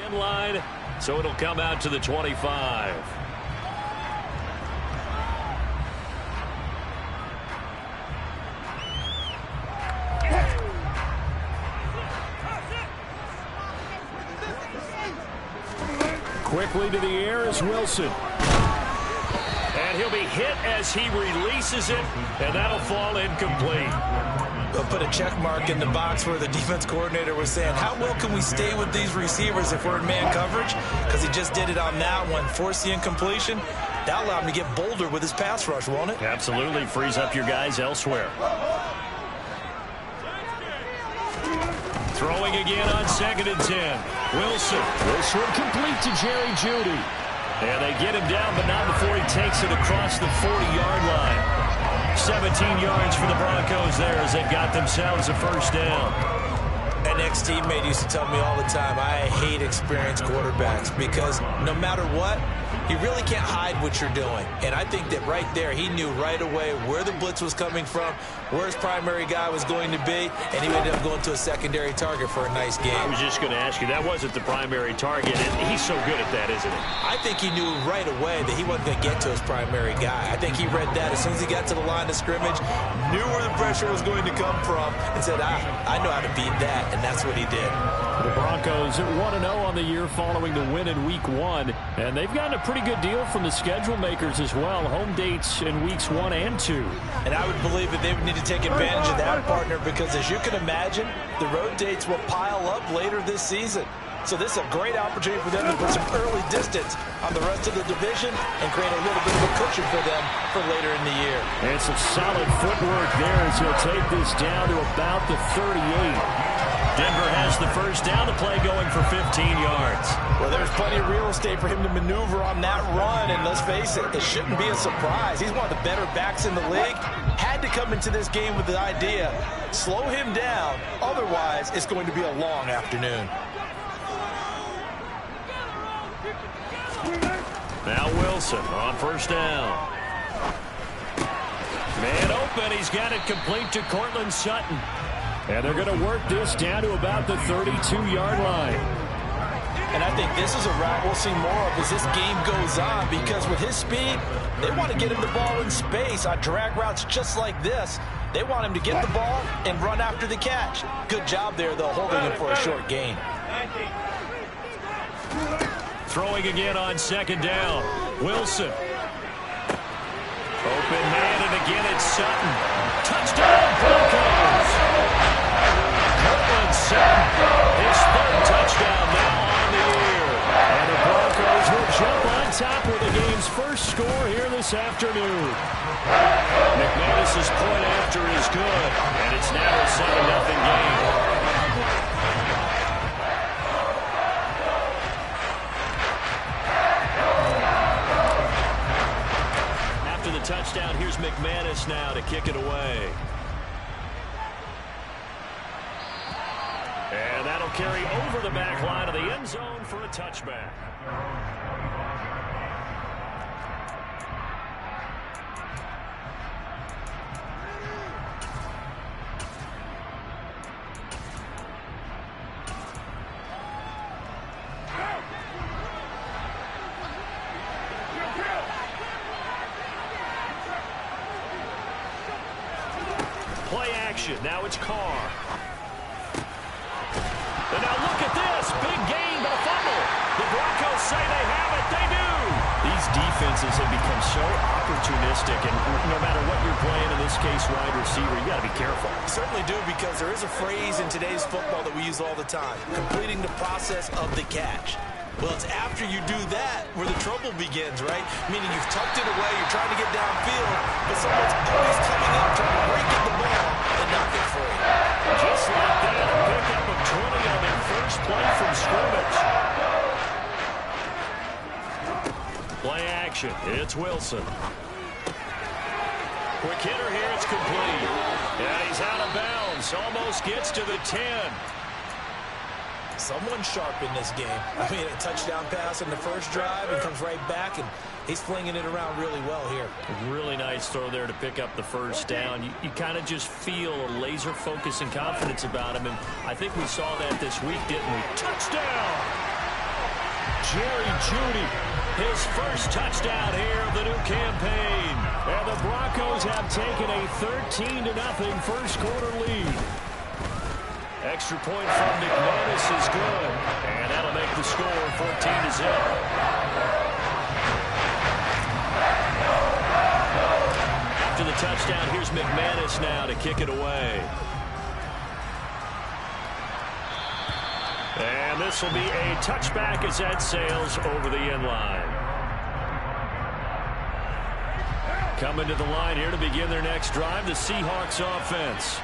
10 line, so it'll come out to the 25. Quickly to the air is Wilson. And he'll be hit as he releases it, and that'll fall incomplete. They'll put a check mark in the box where the defense coordinator was saying, how well can we stay with these receivers if we're in man coverage? Because he just did it on that one. Force the incompletion. That'll allow him to get bolder with his pass rush, won't it? Absolutely. Frees up your guys elsewhere. Throwing again on 2nd and 10. Wilson. This one complete to Jerry Jeudy. And they get him down, but not before he takes it across the 40-yard line. 17 yards for the Broncos there as they got themselves a first down. An ex-teammate used to tell me all the time, I hate experienced quarterbacks because no matter what, you really can't hide what you're doing. And I think that right there, he knew right away where the blitz was coming from, where his primary guy was going to be, and he ended up going to a secondary target for a nice game. I was just going to ask you, that wasn't the primary target, and he's so good at that, isn't he? I think he knew right away that he wasn't going to get to his primary guy. I think he read that as soon as he got to the line of scrimmage, knew where the pressure was going to come from, and said, I know how to beat that, and that's what he did. The Broncos 1-0 on the year following the win in Week 1, and they've gotten a pretty good deal from the schedule makers as well. Home dates in Weeks 1 and 2. And I would believe that they would need to take advantage of that, partner, because as you can imagine, the road dates will pile up later this season. So this is a great opportunity for them to put some early distance on the rest of the division and create a little bit of a cushion for them for later in the year. And some solid footwork there as he'll take this down to about the 38. Denver has the first down, the play going for 15 yards. Well, there's plenty of real estate for him to maneuver on that run, and let's face it, it shouldn't be a surprise. He's one of the better backs in the league. Had to come into this game with the idea, slow him down, otherwise it's going to be a long afternoon. Now Wilson on first down. Man open, he's got it complete to Cortland Sutton. And they're going to work this down to about the 32-yard line. And I think this is a route we'll see more of as this game goes on, because with his speed, they want to get him the ball in space on drag routes just like this. They want him to get the ball and run after the catch. Good job there, though, holding him for a short gain. Throwing again on 2nd down. Wilson. Open man, and again it's Sutton. Touchdown, Broncos! Cortland Sutton, his 3rd touchdown now on the year. And the Broncos will jump on top with the game's first score here this afternoon. McManus's point after is good, and it's now a 7-0 game. Touchdown. Here's McManus now to kick it away. And that'll carry over the back line of the end zone for a touchback. Play action. Now it's Carr. And now look at this. Big gain, but a fumble. The Broncos say they have it. They do. These defenses have become so opportunistic, and no matter what you're playing, in this case wide receiver, you got to be careful. Certainly do, because there is a phrase in today's football that we use all the time: completing the process of the catch. Well, it's after you do that where the trouble begins, right? Meaning you've tucked it away, you're trying to get downfield, but someone's always coming up trying to break at the ball and knock it free. Just like that, a pickup of 20 on their first play from scrimmage. Play action. It's Wilson. Quick hitter here. It's complete. And he's out of bounds. Almost gets to the 10. Someone sharp in this game. I mean, a touchdown pass in the first drive and comes right back, and he's flinging it around really well here. A really nice throw there to pick up the first down. You kind of just feel a laser focus and confidence about him, and I think we saw that this week, didn't we? Touchdown! Jerry Jeudy, his first touchdown here of the new campaign. And the Broncos have taken a 13-0 first quarter lead. Extra point from McManus is good, and that'll make the score 14-0. After the touchdown, here's McManus now to kick it away. And this will be a touchback as that sails over the end line. Coming to the line here to begin their next drive, the Seahawks offense.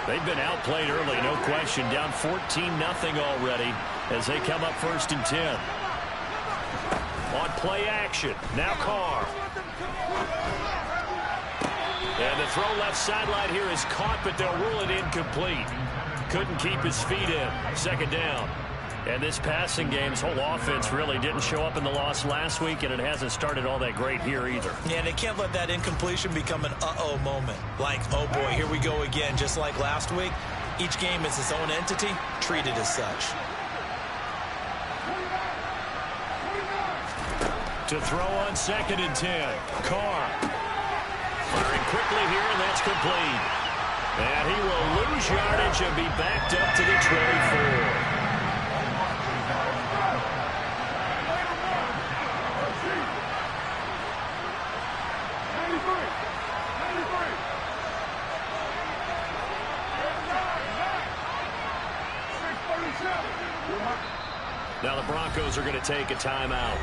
They've been outplayed early, no question. Down 14-0 already as they come up 1st and 10. On play action, now Carr. And the throw left sideline here is caught, but they'll rule it incomplete. Couldn't keep his feet in. 2nd down. And this passing game's whole offense really didn't show up in the loss last week, and it hasn't started all that great here either. Yeah, and they can't let that incompletion become an uh-oh moment. Like, oh boy, here we go again, just like last week. Each game is its own entity, treated as such. To throw on 2nd and 10. Carr. Firing quickly here, and that's complete. And he will lose yardage and be backed up to the 24. Now the Broncos are going to take a timeout.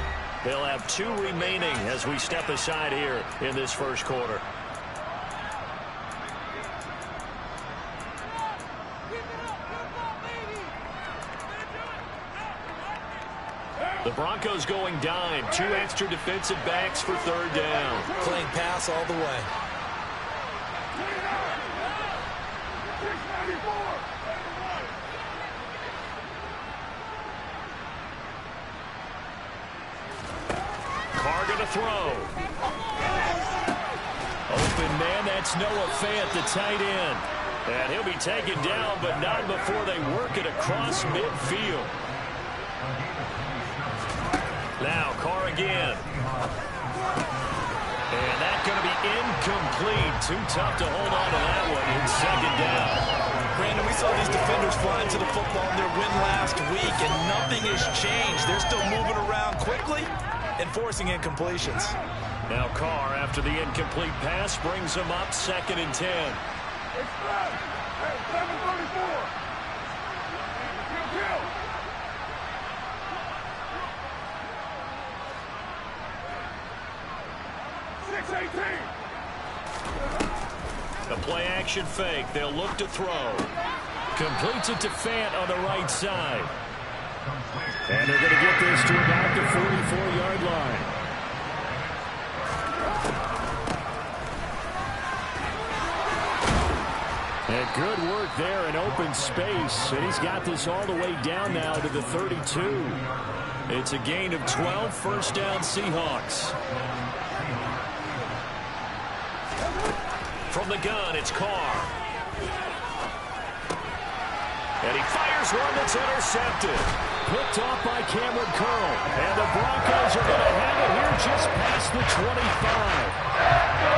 They'll have 2 remaining as we step aside here in this first quarter. The Broncos going dime. 2 extra defensive backs for 3rd down. Playing pass all the way. Carr gonna throw. Open man, that's Noah Fant, the tight end. And he'll be taken down, but not before they work it across midfield. Now Carr again. And that's going to be incomplete. Too tough to hold on to that one in 2nd down. Brandon, we saw these defenders flying to the football in their win last week, and nothing has changed. They're still moving around quickly and forcing incompletions. Now Carr, after the incomplete pass, brings them up 2nd and 10. It's back. Hey, 734. Kill. 618. The play action fake. They'll look to throw. Completes it to Fant on the right side. And they're going to get this to about the 44-yard line. And good work there in open space. And he's got this all the way down now to the 32. It's a gain of 12, 1st down Seahawks. From the gun, it's Carr. And he fires one that's intercepted. Picked off by Cameron Curl. And the Broncos are going to have it here just past the 25.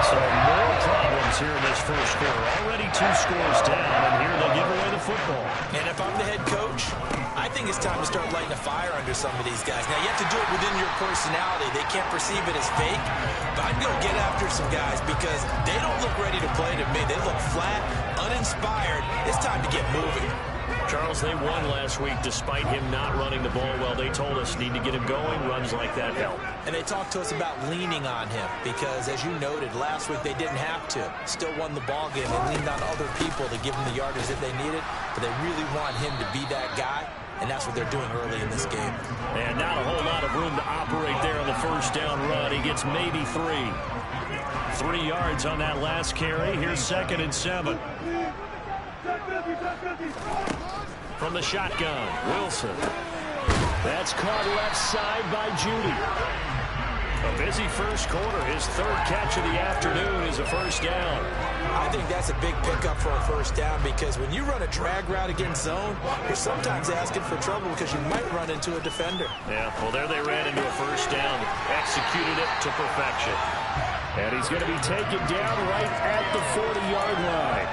So more problems here in this first quarter. Already 2 scores down, and here they give away the football. And if I'm the head coach, I think it's time to start lighting a fire under some of these guys. Now, you have to do it within your personality. They can't perceive it as fake. But I'd go get after some guys because they don't look ready to play to me. They look flat, uninspired. It's time to get moving. Charles, they won last week despite him not running the ball well. They told us need to get him going. Runs like that help. And they talked to us about leaning on him because, as you noted, last week they didn't have to. Still won the ball game. They leaned on other people to give them the yardage that they needed, but they really want him to be that guy, and that's what they're doing early in this game. And not a whole lot of room to operate there on the 1st down run. He gets maybe 3. 3 yards on that last carry. Here's 2nd and 7. From the shotgun, Wilson. That's caught left side by Jeudy. A busy first quarter. His third catch of the afternoon is a first down. I think that's a big pickup for a first down because when you run a drag route against zone, you're sometimes asking for trouble because you might run into a defender. Yeah, well, there they ran into a first down. Executed it to perfection. And he's going to be taken down right at the 40-yard line.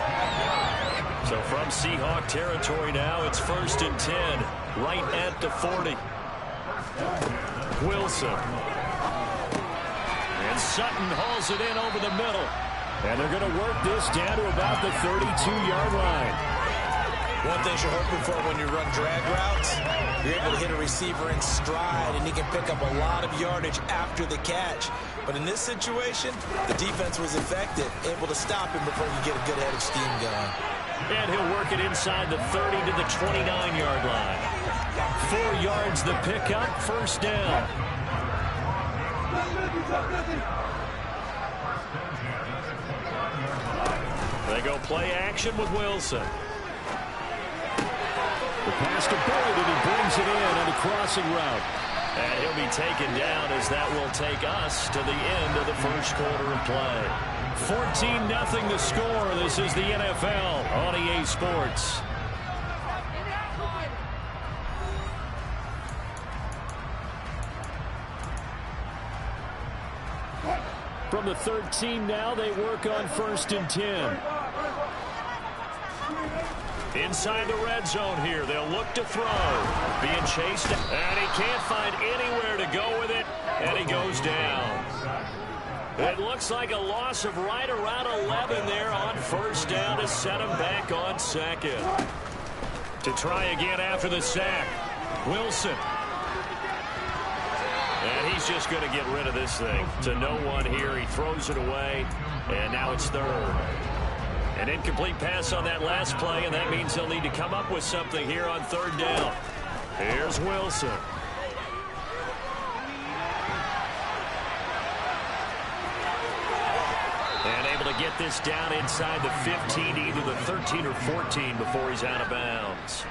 So from Seahawk territory now, it's 1st and 10, right at the 40. Wilson. And Sutton hauls it in over the middle. And they're going to work this down to about the 32-yard line. One thing you're hoping for when you run drag routes, you're able to hit a receiver in stride, and he can pick up a lot of yardage after the catch. But in this situation, the defense was effective, able to stop him before you get a good head of steam going. And he'll work it inside the 30 to the 29-yard line. 4 yards the pickup, first down. They go play action with Wilson. The pass to Boyd, and he brings it in on the crossing route. And he'll be taken down as that will take us to the end of the first quarter of play. 14-0 the score. This is the NFL on EA Sports. From the 13 now, they work on 1st and 10. Inside the red zone here, they'll look to throw. Being chased, and he can't find anywhere to go with it, and he goes down. It looks like a loss of right around 11 there on first down to set him back on second. To try again after the sack, Wilson. And he's just going to get rid of this thing. To no one here, he throws it away, and now it's third. An incomplete pass on that last play, and that means they'll need to come up with something here on third down. Here's Wilson. And able to get this down inside the 15, either the 13 or 14 before he's out of bounds.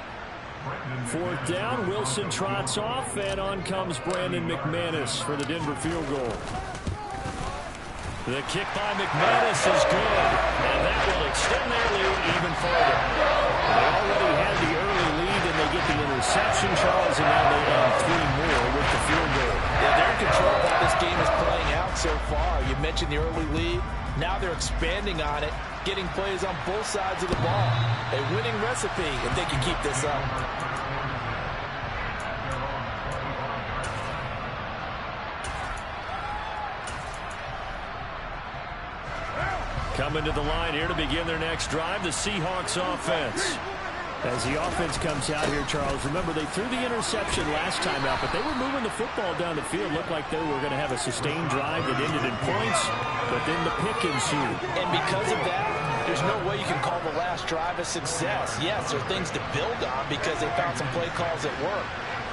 4th down, Wilson trots off, and on comes Brandon McManus for the Denver field goal. The kick by McManus is good, and that will extend their lead even further. They already had the early lead, and they get the interception, Charles, and now they add 3 more with the field goal. Yeah, they're in control of how this game is playing out so far. You mentioned the early lead. Now they're expanding on it, getting plays on both sides of the ball. A winning recipe if they can keep this up. Coming to the line here to begin their next drive, the Seahawks offense. As the offense comes out here, Charles, remember they threw the interception last time out, but they were moving the football down the field. Looked like they were going to have a sustained drive that ended in points, but then the pick ensued. And because of that, there's no way you can call the last drive a success. Yes, there are things to build on because they found some play calls that work.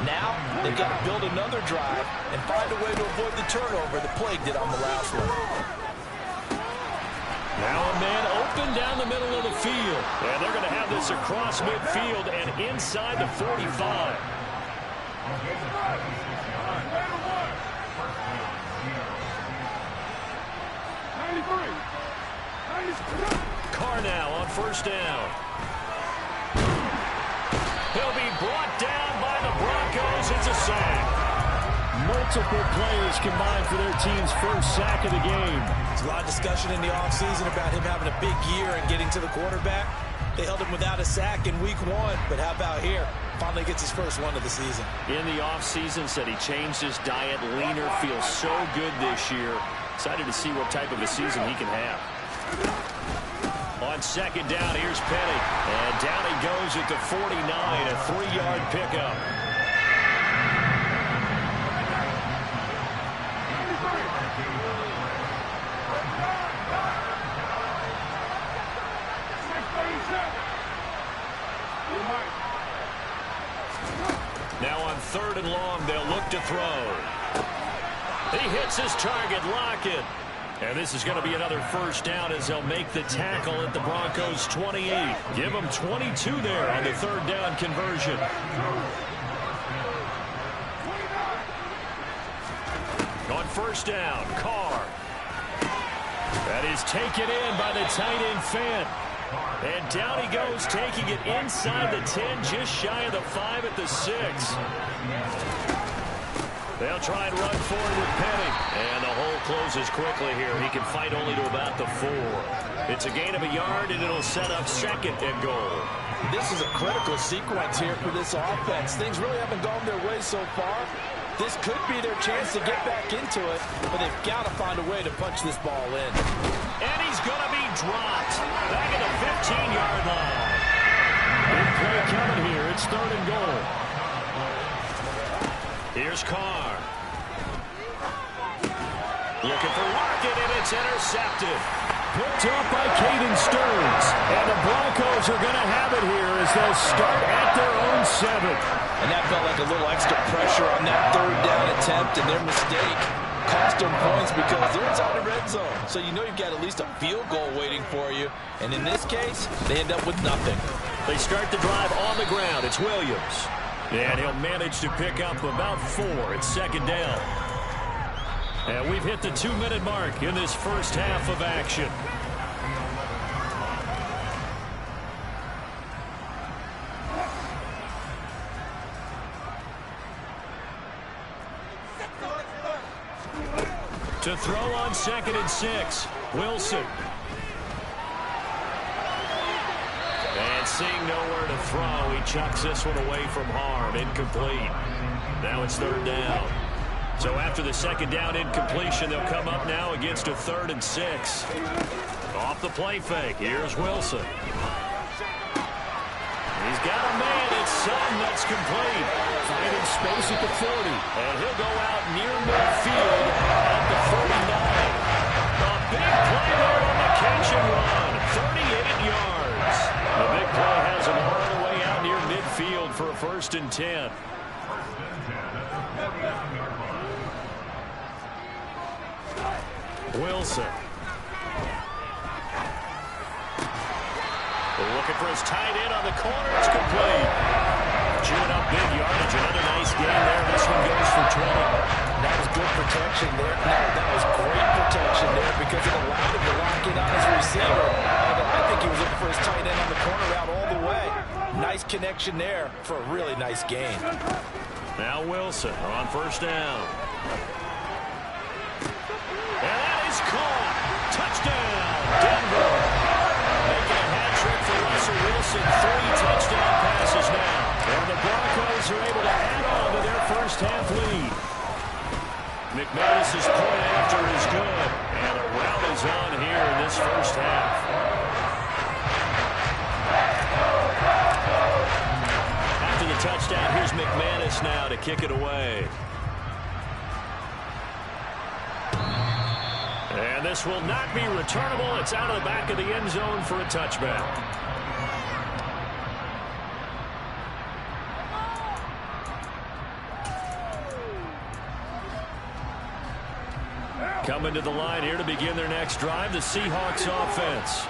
Now, they've got to build another drive and find a way to avoid the turnover that plagued it on the last one. Now a man open down the middle of the field. And they're going to have this across midfield and inside the 45. Carr now on first down. He'll be brought down by the Broncos. It's a sack. Multiple players combined for their team's first sack of the game. There's a lot of discussion in the offseason about him having a big year and getting to the quarterback. They held him without a sack in week 1, but how about here? Finally gets his first one of the season. In the offseason, said he changed his diet, leaner, feels so good this year. Excited to see what type of a season he can have. On second down, here's Penny. And down he goes at the 49, a 3-yard pickup. Now on third and long, they'll look to throw. He hits his target, Lockett. And this is going to be another first down as they'll make the tackle at the Broncos 28. Give them 22 there on the third down conversion. On first down. Carr. That is taken in by the tight end Fant. And down he goes, taking it inside the 10, just shy of the 5 at the 6. They'll try and run forward with Penny. And the hole closes quickly here. He can fight only to about the 4. It's a gain of a yard, and it'll set up second and goal. This is a critical sequence here for this offense. Things really haven't gone their way so far. This could be their chance to get back into it, but they've got to find a way to punch this ball in. And he's going to be dropped back at the 15-yard line. Big play coming here. It's third and goal. Here's Carr. Looking for Lockett, and it's intercepted. Picked up by Caden Stearns. And the Broncos are going to have it here as they'll start at their own 7. And that felt like a little extra pressure on that third down attempt, and their mistake cost them points because they're inside the red zone. So you know you've got at least a field goal waiting for you. And in this case, they end up with nothing. They start the drive on the ground. It's Williams. And he'll manage to pick up about 4. It's second down. And we've hit the 2-minute mark in this first half of action. To throw on 2nd and 6, Wilson. And seeing nowhere to throw, he chucks this one away from harm. Incomplete. Now it's third down. So after the second down incompletion, they'll come up now against a 3rd and 6. Off the play fake. Here's Wilson. He's got a man. It's Sutton. That's complete. Finding space at the 40. And he'll go out near midfield at the 49. A big play there on the catch and run. 38 yards. The big play has him all the way out near midfield for a 1st and 10. Wilson. Looking for his tight end on the corner. It's complete. Chewing up big yardage. Another nice game there. This one goes for 20. That was good protection there. No, that was great protection there because it allowed him to lock in on his receiver. I think he was looking for his tight end on the corner route all the way. Nice connection there for a really nice gain. Now Wilson on first down. And that is caught. Touchdown, Denver. Making a hat trick for Russell Wilson. 3 touchdown passes now. And the Broncos are able to add on to their first half lead. McManus's point after is good. And a rally's on here in this first half. After the touchdown, here's McManus now to kick it away. And this will not be returnable. It's out of the back of the end zone for a touchback. Coming to the line here to begin their next drive, the Seahawks offense.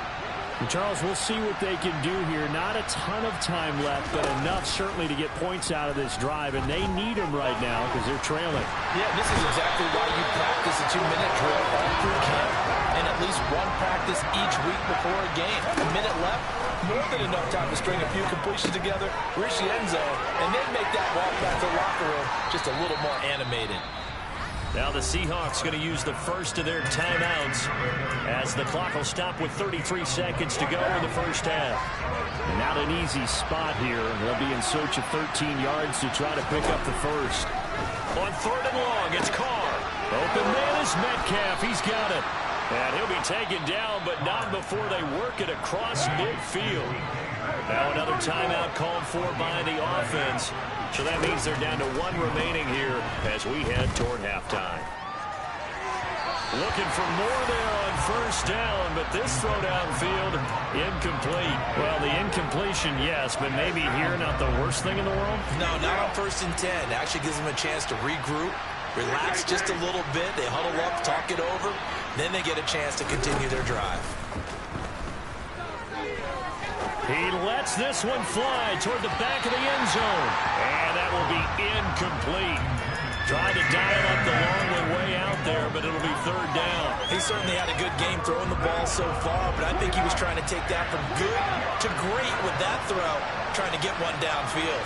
And Charles, we'll see what they can do here. Not a ton of time left, but enough certainly to get points out of this drive, and they need them right now because they're trailing. Yeah, this is exactly why you practice a 2-minute drill all through camp and at least one practice each week before a game. A minute left, more than enough time to string a few completions together, reach the end zone, and then make that walk back to the locker room just a little more animated. Now the Seahawks going to use the first of their timeouts as the clock will stop with 33 seconds to go in the first half. And not an easy spot here. They'll be in search of 13 yards to try to pick up the first. On 3rd and long, it's Carr. Open man is Metcalf. He's got it. And he'll be taken down, but not before they work it across midfield. Now another timeout called for by the offense. So that means they're down to 1 remaining here as we head toward halftime. Looking for more there on first down, but this throw downfield, incomplete. Well, the incompletion, yes, but maybe here not the worst thing in the world? No, not on 1st and 10. It actually gives them a chance to regroup, relax just a little bit. They huddle up, talk it over. Then they get a chance to continue their drive. He lets this one fly toward the back of the end zone. And that will be incomplete. Trying to dial up the long way out there, but it'll be third down. He certainly had a good game throwing the ball so far, but I think he was trying to take that from good to great with that throw, trying to get one downfield.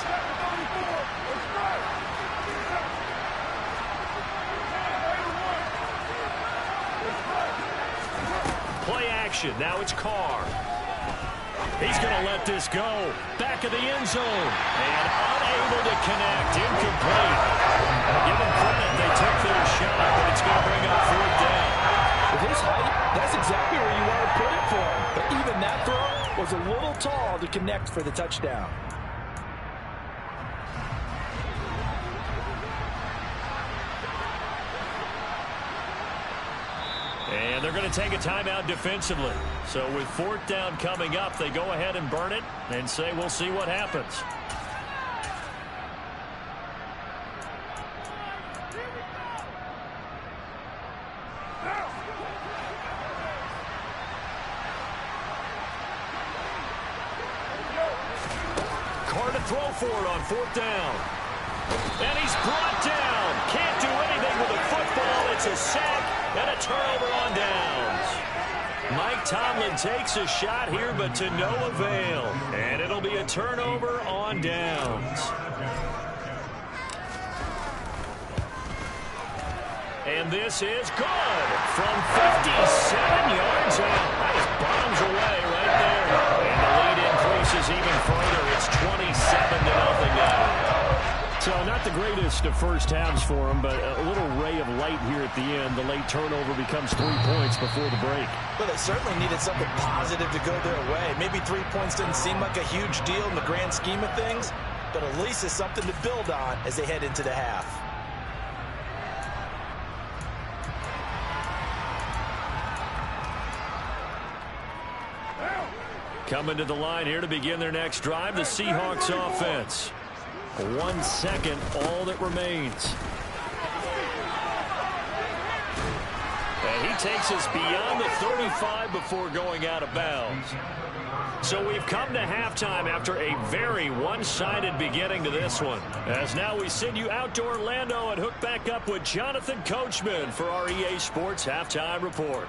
Play action. Now it's Carr. He's going to let this go. Back of the end zone. And unable to connect. Incomplete. Give them credit. They took their shot, but it's going to bring up fourth down. With his height, that's exactly where you want to put it for him. But even that throw was a little tall to connect for the touchdown. And they're going to take a timeout defensively. So with fourth down coming up, they go ahead and burn it and say we'll see what happens. Carr to throw for it on fourth down. And he's brought down. Can't do anything with a football. It's a sack and a turnover on downs. Mike Tomlin takes a shot here, but to no avail. And it'll be a turnover on downs. And this is good from 57 yards out. That is bombs away right there. And the lead increases even further. It's 27-0 now. So not the greatest of first halves for him, but a little ray of light here at the end. The late turnover becomes 3 points before the break. Well, they certainly needed something positive to go their way. Maybe 3 points didn't seem like a huge deal in the grand scheme of things, but at least it's something to build on as they head into the half. Coming to the line here to begin their next drive, the Seahawks offense. 1 second, all that remains. And he takes us beyond the 35 before going out of bounds. So we've come to halftime after a very one-sided beginning to this one. As now we send you out to Orlando and hook back up with Jonathan Coachman for our EA Sports Halftime Report.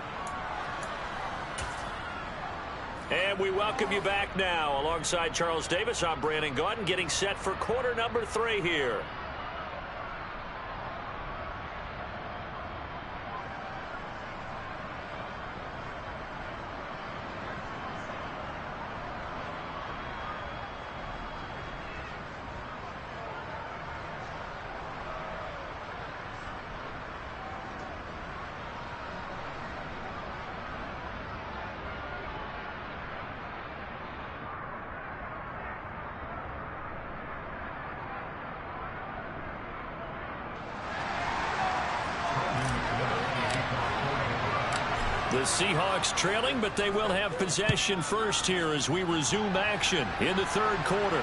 And we welcome you back now. Alongside Charles Davis, I'm Brandon Gaudin, getting set for quarter number 3 here. The Seahawks trailing, but they will have possession first here as we resume action in the third quarter.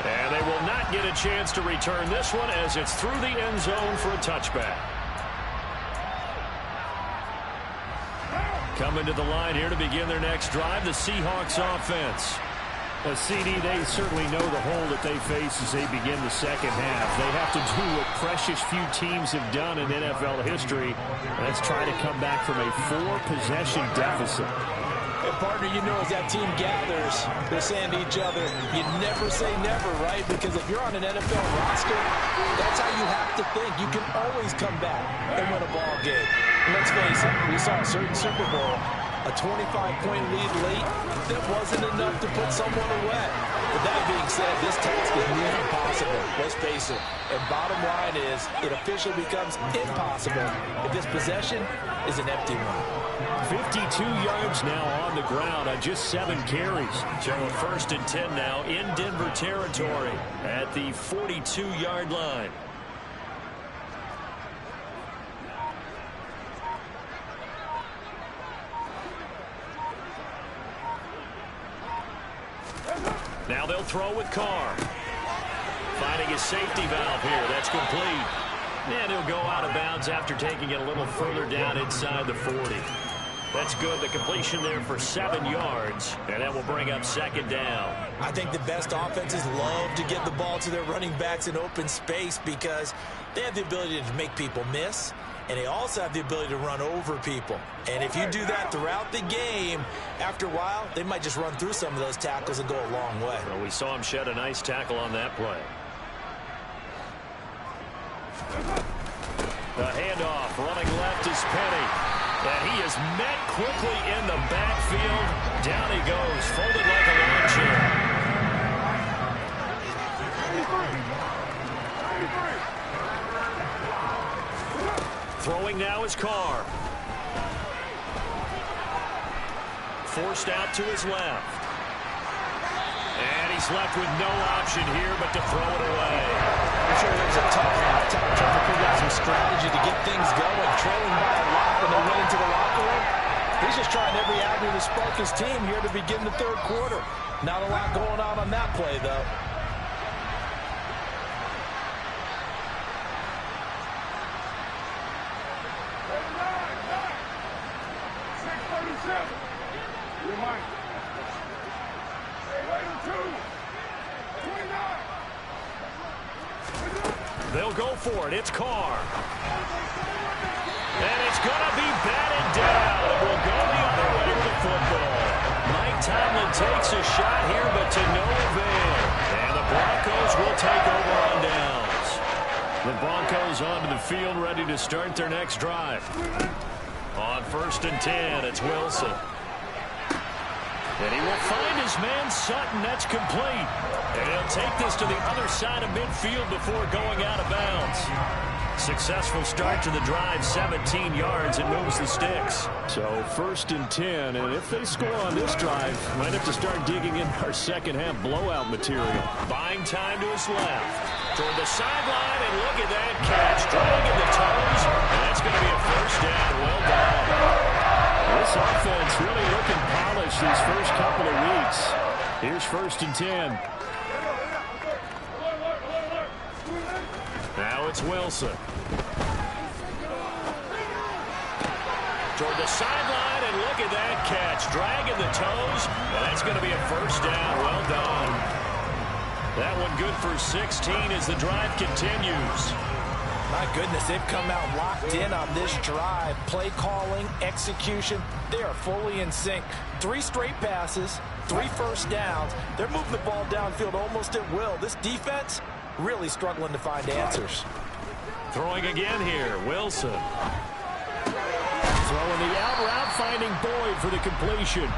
And they will not get a chance to return this one as it's through the end zone for a touchback. Coming to the line here to begin their next drive, the Seahawks offense. A CD, they certainly know the hole that they face as they begin the second half. They have to do what precious few teams have done in NFL history. Let's try to come back from a 4-possession deficit. And partner, you know, as that team gathers, they're saying to each other, you never say never, right? Because if you're on an NFL roster, that's how you have to think. You can always come back and win a ball game. And let's face it, we saw a certain Super Bowl, a 25-point lead late, that wasn't enough to put someone away. But that being said, this task is near impossible. Let's face it. And bottom line is, it officially becomes impossible if this possession is an empty one. 52 yards now on the ground on just 7 carries. So a 1st and 10 now in Denver territory at the 42-yard line. Now they'll throw with Carr. Finding his safety valve here. That's complete. And he'll go out of bounds after taking it a little further down inside the 40. That's good. The completion there for 7 yards. And that will bring up second down. I think the best offenses love to give the ball to their running backs in open space because they have the ability to make people miss, and they also have the ability to run over people. And if you do that throughout the game, after a while, they might just run through some of those tackles and go a long way. Well, we saw him shed a nice tackle on that play. The handoff, running left is Penny. And he is met quickly in the backfield. Down he goes, folded like a lawn chair. Throwing now is Carr. Forced out to his left. And he's left with no option here but to throw it away. I'm sure there's a tough halftime trying to figure out some strategy to get things going. Trailing by a lot when they went into the locker room. He's just trying every avenue to spark his team here to begin the third quarter. Not a lot going on that play, though. They'll go for it. It's Carr. And it's going to be batted down. It will go the other way with the football. Mike Tomlin takes a shot here, but to no avail. And the Broncos will take over on downs. The Broncos onto the field, ready to start their next drive. On 1st and 10, it's Wilson. And he will find his man Sutton. That's complete. And he'll take this to the other side of midfield before going out of bounds. Successful start to the drive, 17 yards, and moves the sticks. So 1st and 10, and if they score on this drive, might have to start digging in our second half blowout material. Buying time to his left. Toward the sideline, and look at that catch. Dragging the toes, and that's going to be a 1st down. Well done. This offense really looking polished these first couple of weeks. Here's 1st and 10. Now it's Wilson. Toward the sideline, and look at that catch. Dragging the toes, and that's going to be a 1st down. Well done. That one good for 16 as the drive continues. My goodness, they've come out locked in on this drive. Play calling, execution, they are fully in sync. 3 straight passes, 3 first downs. They're moving the ball downfield almost at will. This defense really struggling to find answers. Throwing again here, Wilson. Throwing the out route, finding Boyd for the completion.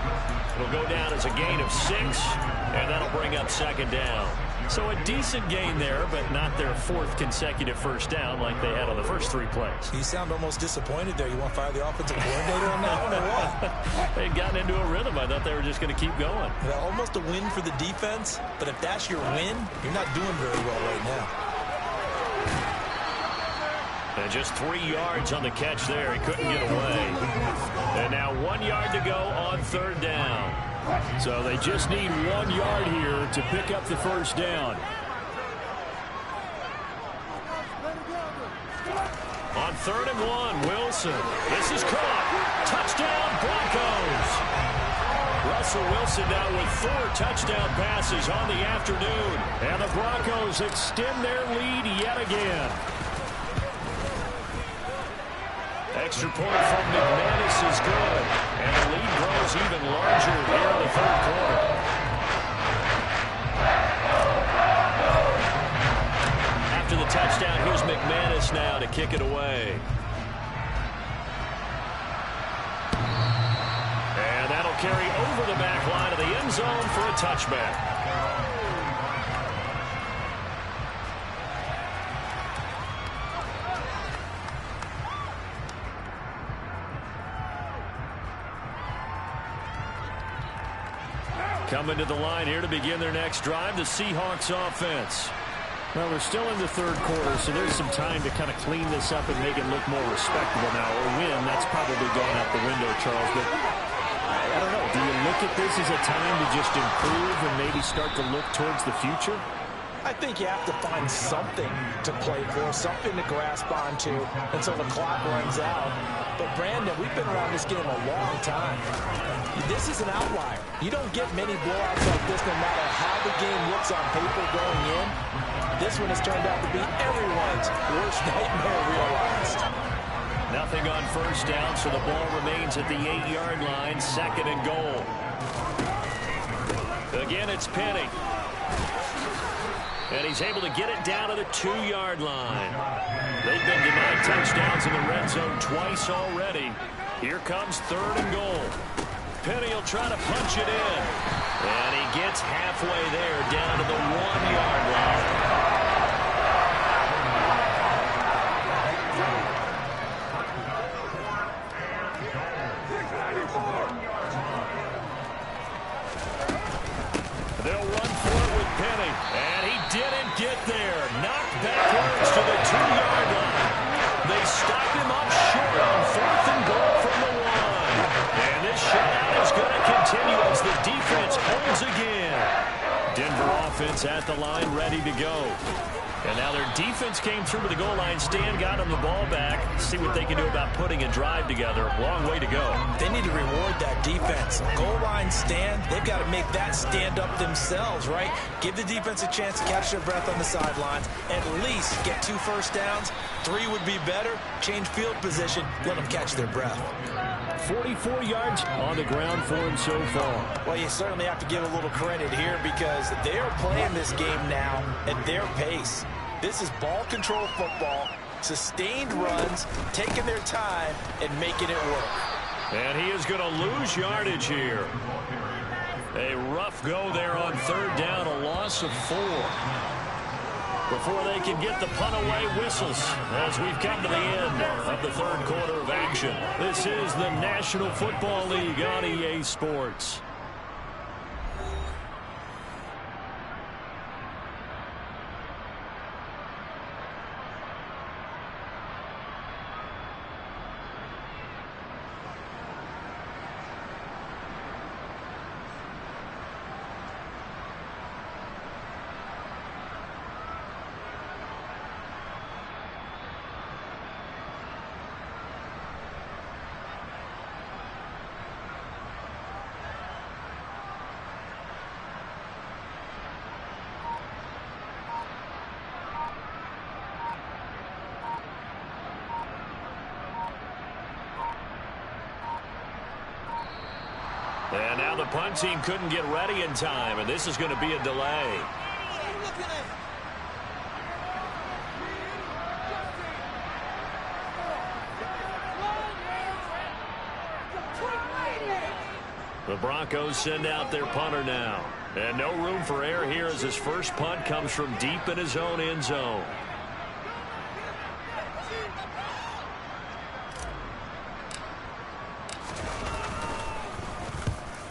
It'll go down as a gain of 6, and that'll bring up 2nd down. So a decent gain there, but not their 4th consecutive 1st down like they had on the first 3 plays. You sound almost disappointed there. You want to fire the offensive coordinator on that one or what? They'd gotten into a rhythm. I thought they were just going to keep going. Well, almost a win for the defense, but if that's your win, you're not doing very well right now. And just 3 yards on the catch there. He couldn't get away. And now 1 yard to go on 3rd down. So they just need 1 yard here to pick up the 1st down. On 3rd and 1, Wilson. This is caught. Touchdown, Broncos. Russell Wilson now with 4 touchdown passes on the afternoon. And the Broncos extend their lead yet again. Extra point from McManus is good. And the lead grows even larger here in the 3rd quarter. After the touchdown, here's McManus now to kick it away. And that'll carry over the back line of the end zone for a touchback. Coming to the line here to begin their next drive, the Seahawks offense. Well, we're still in the 3rd quarter, so there's some time to kind of clean this up and make it look more respectable now. Or win, that's probably gone out the window, Charles. But I don't know. Do you look at this as a time to just improve and maybe start to look towards the future? I think you have to find something to play for, something to grasp onto until the clock runs out. But, Brandon, we've been around this game a long time. This is an outlier. You don't get many blowouts like this no matter how the game looks on paper going in. This one has turned out to be everyone's worst nightmare realized. Nothing on first down, so the ball remains at the 8-yard line, 2nd and goal. Again, it's Penny. And he's able to get it down to the 2-yard line. They've been denied touchdowns in the red zone twice already. Here comes 3rd and goal. Penny will try to punch it in. And he gets halfway there, down to the 1-yard line. They'll run for it with Penny. And he didn't get there. Knocked backwards to the 2-yard line. They stop him up short on 4th and goal from the 1. And this shutout is going to continue as the defense holds again. Denver offense at the line, ready to go. And now their defense came through with the goal line stand, got them the ball back. See what they can do about putting a drive together. Long way to go. They need to reward that defense. Goal line stand, they've got to make that stand up themselves, right? Give the defense a chance to catch their breath on the sidelines. At least get 2 first downs. 3 would be better. Change field position. Let them catch their breath. 44 yards on the ground for him so far. Well, you certainly have to give a little credit here because they're playing this game now at their pace. This is ball control football, sustained runs, taking their time, and making it work. And he is going to lose yardage here. A rough go there on 3rd down, a loss of 4. Before they can get the punt away whistles as we've come to the end of the 3rd quarter of action. This is the National Football League on EA Sports. And now the punt team couldn't get ready in time, and this is going to be a delay. The Broncos send out their punter now. And no room for error here as his first punt comes from deep in his own end zone.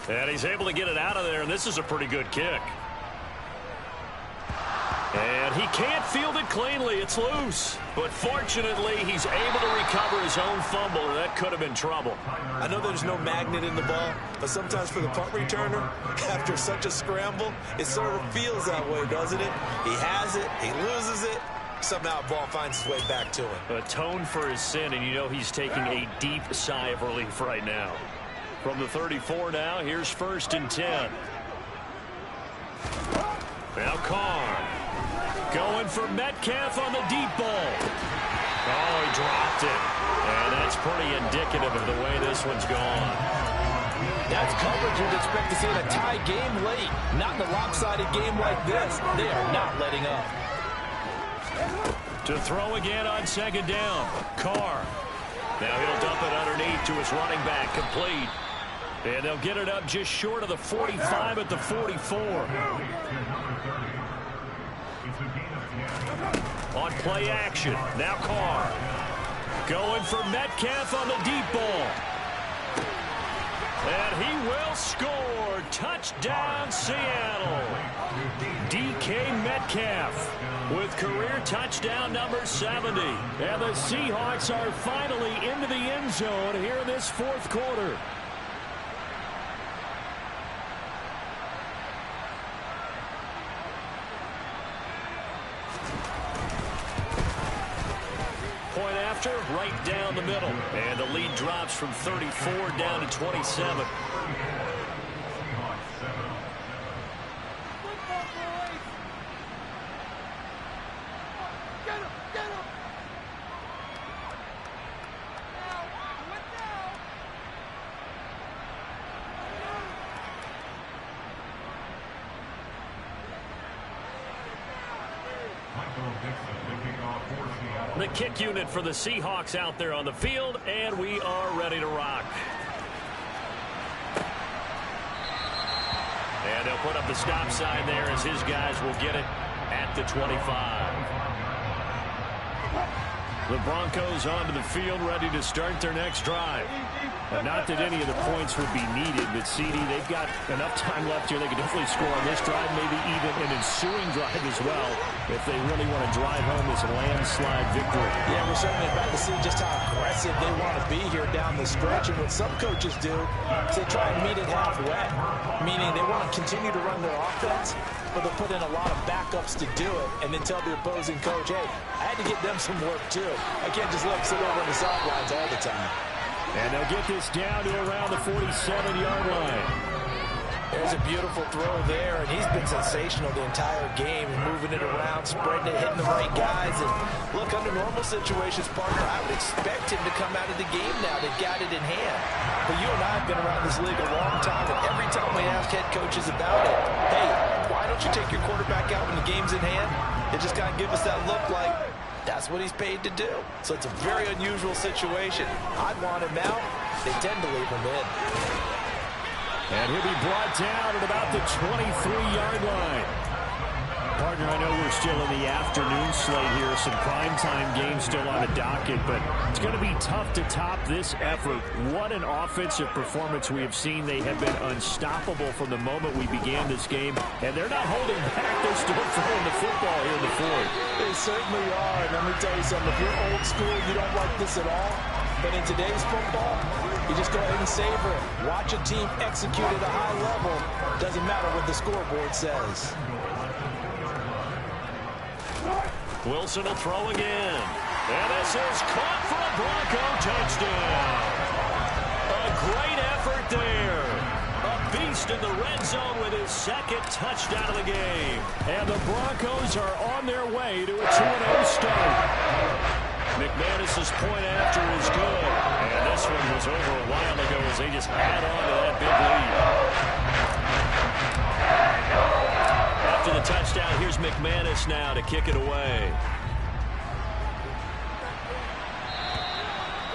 And he's able to get it out of there, and this is a pretty good kick. And he can't field it cleanly. It's loose. But fortunately, he's able to recover his own fumble, or that could have been trouble. I know there's no magnet in the ball, but sometimes for the punt returner, after such a scramble, it sort of feels that way, doesn't it? He has it, he loses it, somehow the ball finds its way back to him. Atone for his sin, and you know he's taking a deep sigh of relief right now. From the 34 now, here's 1st and 10. Now Carr. Going for Metcalf on the deep ball. Oh, he dropped it. And that's pretty indicative of the way this one's gone. That's coverage you'd expect to see in a tie game late. Not in a lopsided game like this. They are not letting up. To throw again on 2nd down. Carr. Now he'll dump it underneath to his running back. Complete. And they'll get it up just short of the 45 at the 44. On play action. Now Carr. Going for Metcalf on the deep ball. And he will score. Touchdown, Seattle. DK Metcalf with career touchdown number 70. And the Seahawks are finally into the end zone here in this 4th quarter. Point out. after, right down the middle. And the lead drops from 34 down to 27. The kick unit for the Seahawks out there on the field, and we are ready to rock. And they'll put up the stop sign there as his guys will get it at the 25. The Broncos onto the field, ready to start their next drive. Not that any of the points would be needed, but CD, they've got enough time left here. They could definitely score on this drive, maybe even an ensuing drive as well, if they really want to drive home this landslide victory. Yeah, we're certainly about to see just how aggressive they want to be here down the stretch. And what some coaches do is they try and meet it halfway, meaning they want to continue to run their offense, but they'll put in a lot of backups to do it and then tell the opposing coach, hey, I had to get them some work too. I can't just let them sit over on the sidelines all the time. And they'll get this down to around the 47-yard line. There's a beautiful throw there, and he's been sensational the entire game, moving it around, spreading it, hitting the right guys. And look, under normal situations, partner, I would expect him to come out of the game now. They've got it in hand. But you and I have been around this league a long time, and every time we ask head coaches about it, hey, why don't you take your quarterback out when the game's in hand? They just kind of give us that look like, that's what he's paid to do. So it's a very unusual situation. I'd want him out. They tend to leave him in. And he'll be brought down at about the 23-yard line. Partner, I know we're still in the afternoon slate here. Some primetime games still on the docket, but it's going to be tough to top this effort. What an offensive performance we have seen. They have been unstoppable from the moment we began this game, and they're not holding back. They're still throwing the football here in the fourth. They certainly are, and let me tell you something. If you're old school, you don't like this at all. But in today's football, you just go ahead and savor it. Watch a team execute at a high level. Doesn't matter what the scoreboard says. Wilson will throw again. And this is caught for a Bronco touchdown. A great effort there. A beast in the red zone with his second touchdown of the game. And the Broncos are on their way to a 2-0 start. McManus's point after is good. And this one was over a while ago as they just add on to that big lead. After the touchdown, here's McManus now to kick it away.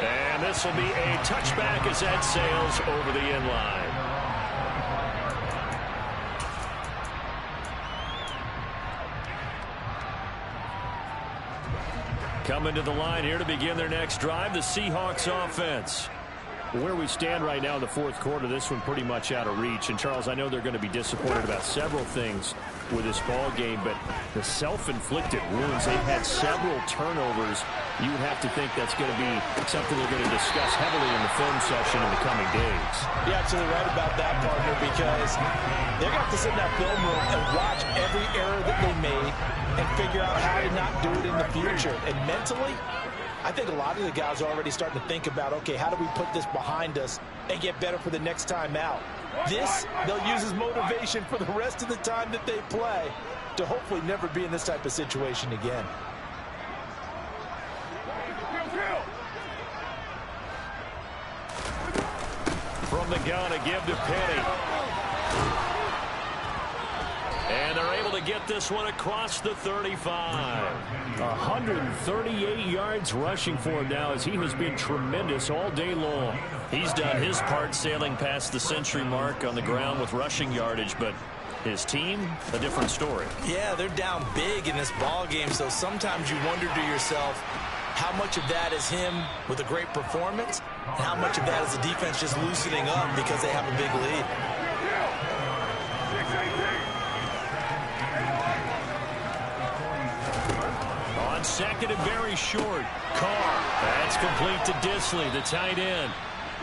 And this will be a touchback as that sails over the end line. Coming to the line here to begin their next drive, the Seahawks offense. Where we stand right now in the fourth quarter, this one pretty much out of reach. And, Charles, I know they're going to be disappointed about several things with this ball game, but the self-inflicted wounds, they've had several turnovers. You would have to think that's going to be something they're going to discuss heavily in the film session in the coming days. You're absolutely right about that, partner, because they're going to have to sit in that film room and watch every error that they made and figure out how to not do it in the future. And mentally, I think a lot of the guys are already starting to think about, okay, how do we put this behind us and get better for the next time out? This, they'll use as motivation for the rest of the time that they play to hopefully never be in this type of situation again. From the gun, a give to Penny. And they're able to get this one across the 35. 138 yards rushing for him now as he has been tremendous all day long. He's done his part sailing past the century mark on the ground with rushing yardage, but his team, a different story. Yeah, they're down big in this ball game, so sometimes you wonder to yourself how much of that is him with a great performance and how much of that is the defense just loosening up because they have a big lead. On second and very short, Carr. That's complete to Disley, the tight end.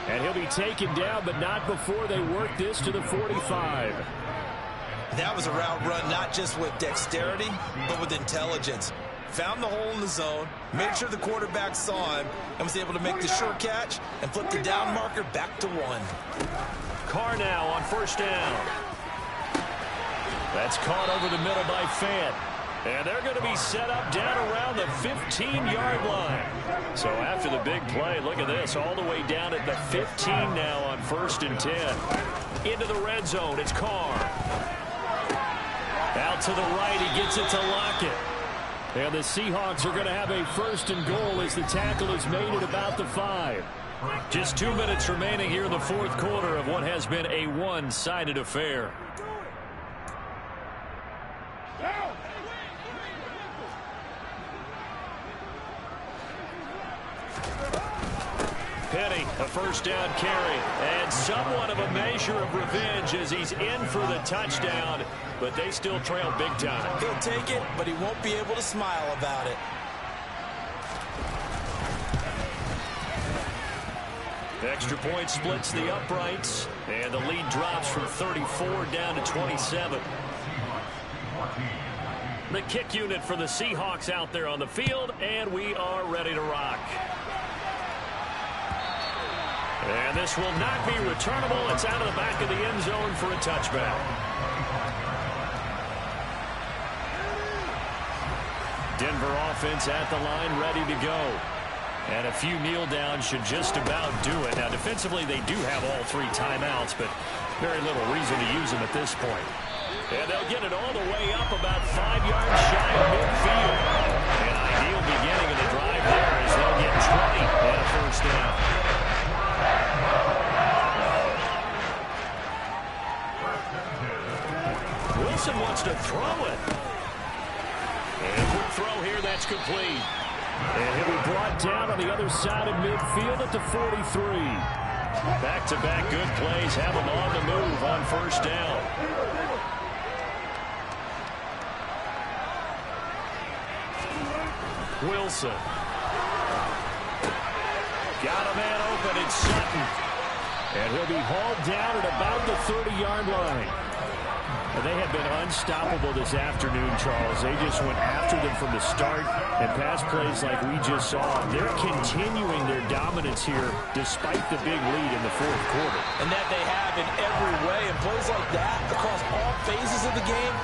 And he'll be taken down, but not before they work this to the 45. That was a route run not just with dexterity, but with intelligence. found the hole in the zone, made sure the quarterback saw him, and was able to make the sure catch and flip the down marker back to 1. Carr now on first down. That's caught over the middle by Fant. And they're going to be set up down around the 15-yard line. So after the big play, look at this, all the way down at the 15 now on 1st and 10. Into the red zone, it's Carr. Out to the right, he gets it to Lockett. And the Seahawks are going to have a 1st and goal as the tackle is made at about the 5. Just 2 minutes remaining here in the 4th quarter of what has been a one-sided affair. Penny, a 1st down carry, and somewhat of a measure of revenge as he's in for the touchdown, but they still trail big time. He'll take it, but he won't be able to smile about it. Extra point splits the uprights, and the lead drops from 34 down to 27. The kick unit for the Seahawks out there on the field, and we are ready to rock. And this will not be returnable. It's out of the back of the end zone for a touchback. Denver offense at the line, ready to go. And a few kneel downs should just about do it. Now, defensively, they do have all 3 timeouts, but very little reason to use them at this point. And they'll get it all the way up about 5 yards shy of midfield. An ideal beginning of the drive there as they'll get 20 and a 1st down. Wilson wants to throw it. And quick throw here, that's complete. And he'll be brought down on the other side of midfield at the 43. Back-to-back good plays have him on the move on 1st down. Wilson. Got a man open, it's Sutton. And he'll be hauled down at about the 30-yard line. They have been unstoppable this afternoon, Charles. They just went after them from the start, and pass plays like we just saw. They're continuing their dominance here despite the big lead in the 4th quarter. And that they have in every way. And plays like that across all phases of the game,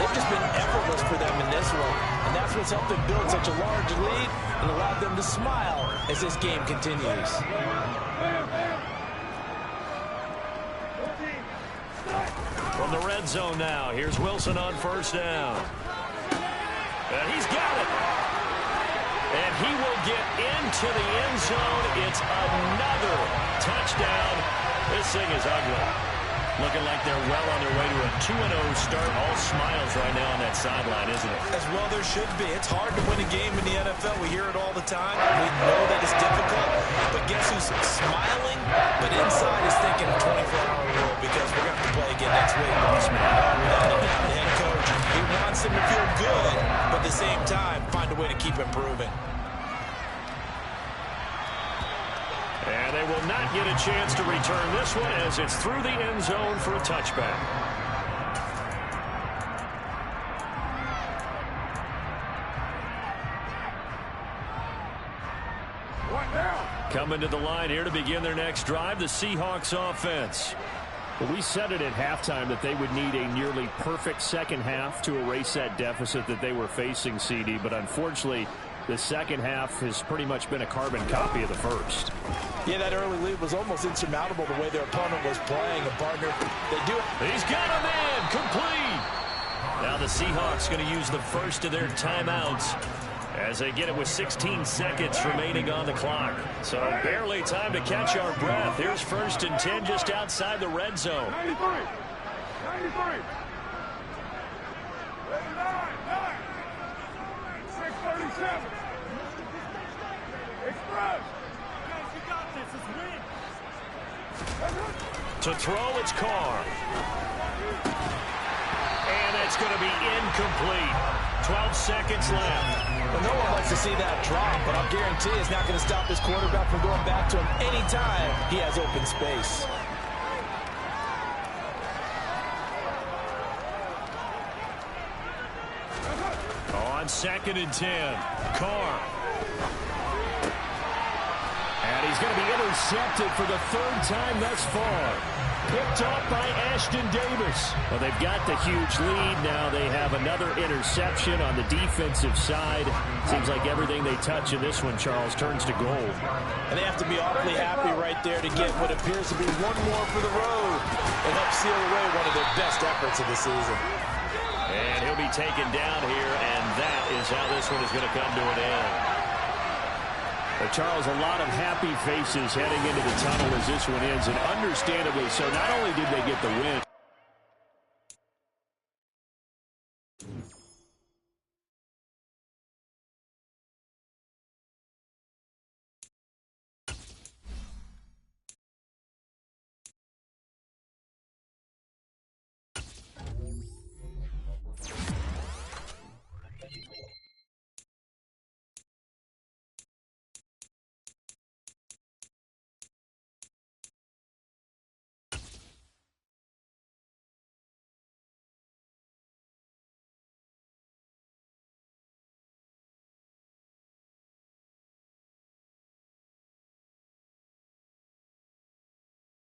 they've just been effortless for them in this one. And that's what's helped them build such a large lead and allowed them to smile as this game continues. From the red zone now, here's Wilson on 1st down. And he's got it. And he will get into the end zone. It's another touchdown. This thing is ugly. Looking like they're well on their way to a 2-0 start. All smiles right now on that sideline, isn't it? As well there should be. It's hard to win a game in the NFL. We hear it all the time. We know that it's difficult. But guess who's smiling? But inside is thinking a 24-hour rule because we're going to have to play again next week. Without the head coach, he wants them to feel good, but at the same time, find a way to keep improving. And they will not get a chance to return this one as it's through the end zone for a touchback. Coming to the line here to begin their next drive, the Seahawks offense. Well, we said it at halftime that they would need a nearly perfect second half to erase that deficit that they were facing, CD, but unfortunately, the second half has pretty much been a carbon copy of the first. Yeah, that early lead was almost insurmountable the way their opponent was playing. A partner, they do it. He's got a man, complete. Now the Seahawks going to use the first of their timeouts as they get it with 16 seconds remaining on the clock. So barely time to catch our breath. Here's 1st and 10 just outside the red zone. 93. 93. 637. Express. You got this. It's win. To throw, it's Carr. And it's going to be incomplete. 12 seconds left. Well, no one likes to see that drop, but I'll guarantee it's not going to stop his quarterback from going back to him anytime he has open space. On 2nd and 10, Carr. And he's going to be intercepted for the 3rd time thus far. Picked off by Ashton Davis. Well, they've got the huge lead. Now they have another interception on the defensive side. Seems like everything they touch in this one, Charles, turns to gold. And they have to be awfully happy right there to get what appears to be one more for the road and help seal away one of their best efforts of the season. And he'll be taken down here, and that is how this one is going to come to an end. But Charles, a lot of happy faces heading into the tunnel as this one ends, and understandably so. Not only did they get the win,